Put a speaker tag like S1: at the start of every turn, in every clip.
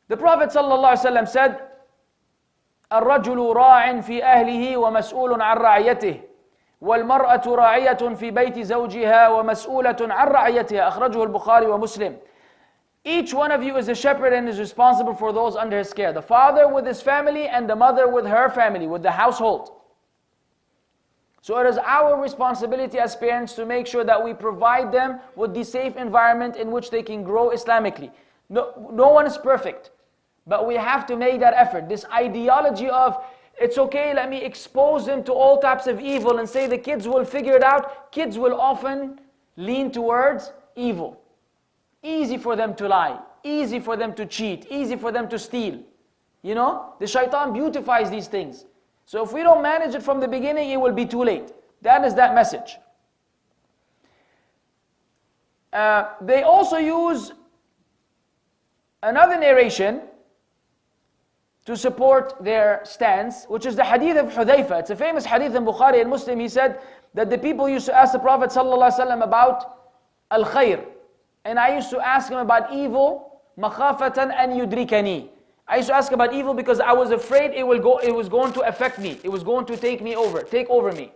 S1: The Prophet ﷺ said, الرجل راع في أهله ومسؤول عن رعيته والمرأة راعية في بيت زوجها ومسؤولة عن رعيتها. أخرجه البخاري ومسلم. Each one of you is a shepherd and is responsible for those under his care. The father with his family and the mother with her family, with the household. So it is our responsibility as parents to make sure that we provide them with the safe environment in which they can grow Islamically. No one is perfect, but we have to make that effort. This ideology of, it's okay, let me expose them to all types of evil and say the kids will figure it out. Kids will often lean towards evil. Easy for them to lie, easy for them to cheat, easy for them to steal. You know, the shaitan beautifies these things. So if we don't manage it from the beginning, it will be too late. That is that message. They also use another narration to support their stance, which is the hadith of Hudayfa. It's a famous hadith in Bukhari and Muslim. He said that the people used to ask the Prophet ﷺ about al-khair. And I used to ask him about evil, makhafatan an yudrikani. I used to ask about evil because I was afraid it was going to affect me. It was going to take over me.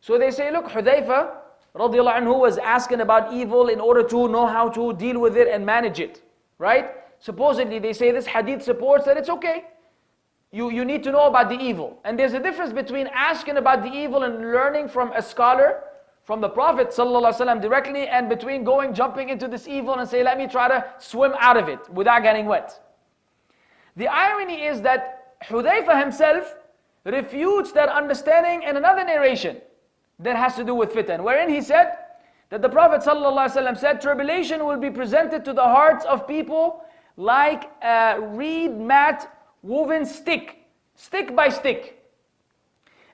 S1: So they say, look, Hudayfa radiallahu anhu was asking about evil in order to know how to deal with it and manage it. Right? Supposedly they say this hadith supports that it's okay. You need to know about the evil. And there's a difference between asking about the evil and learning from a scholar, from the Prophet ﷺ directly, and between jumping into this evil and say, let me try to swim out of it without getting wet. The irony is that Hudayfa himself refutes that understanding in another narration that has to do with fitan, wherein he said that the Prophet ﷺ said, tribulation will be presented to the hearts of people like a reed mat woven stick by stick.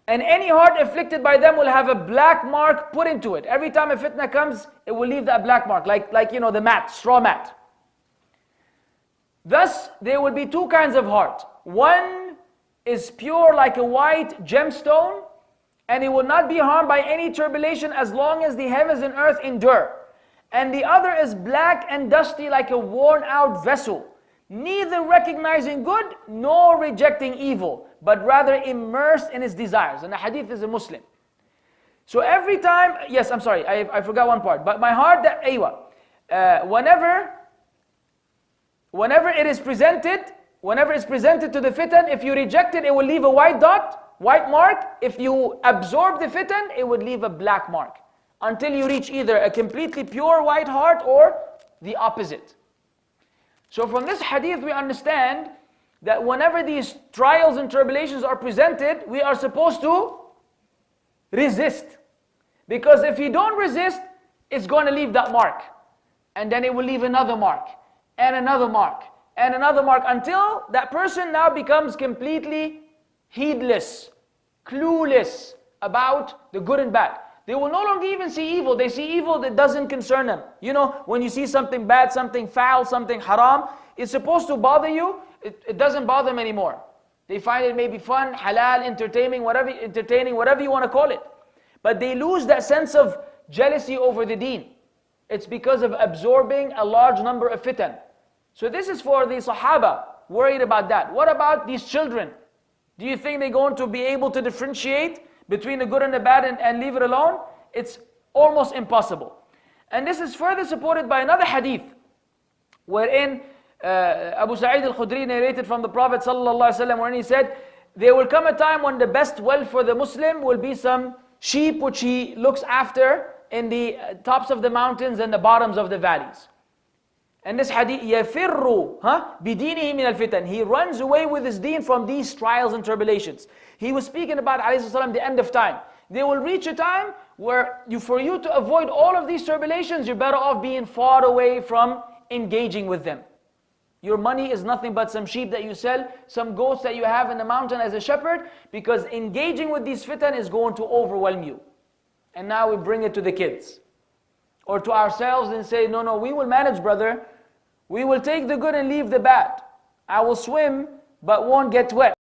S1: And any heart afflicted by them will have a black mark put into it. Every time a fitna comes, it will leave that black mark, like you know, the mat, straw mat. Thus, there will be two kinds of heart. One is pure like a white gemstone, and it will not be harmed by any tribulation as long as the heavens and earth endure. And the other is black and dusty like a worn out vessel, neither recognizing good nor rejecting evil, but rather immersed in its desires. And the hadith is a Muslim. So every time, yes, I'm sorry, I forgot one part. But my heart, whenever it is presented to the fitan, if you reject it, it will leave a white dot, white mark. If you absorb the fitan, it would leave a black mark. Until you reach either a completely pure white heart or the opposite. So from this hadith we understand that whenever these trials and tribulations are presented, we are supposed to resist. Because if you don't resist, it's going to leave that mark. And then it will leave another mark, and another mark, and another mark, until that person now becomes completely heedless, clueless about the good and bad. They will no longer even see evil. They see evil that doesn't concern them. You know, when you see something bad, something foul, something haram, it's supposed to bother you. It doesn't bother them anymore. They find it maybe fun, halal, entertaining, whatever you want to call it. But they lose that sense of jealousy over the deen. It's because of absorbing a large number of fitan. So this is for the Sahaba, worried about that. What about these children? Do you think they're going to be able to differentiate between the good and the bad and leave it alone? It's almost impossible. And this is further supported by another hadith, wherein Abu Sa'id al-Khudri narrated from the Prophet ﷺ, wherein he said, there will come a time when the best wealth for the Muslim will be some sheep which he looks after in the tops of the mountains and the bottoms of the valleys. And this hadith, يَفِرُّ بِدِينِهِ مِنَ الْفِتَنِ, he runs away with his deen from these trials and tribulations. He was speaking about the end of time. There will reach a time where for you to avoid all of these tribulations, you're better off being far away from engaging with them. Your money is nothing but some sheep that you sell, some goats that you have in the mountain as a shepherd, because engaging with these fitan is going to overwhelm you. And now we bring it to the kids, or to ourselves, and say, no, we will manage, brother. We will take the good and leave the bad. I will swim, but won't get wet.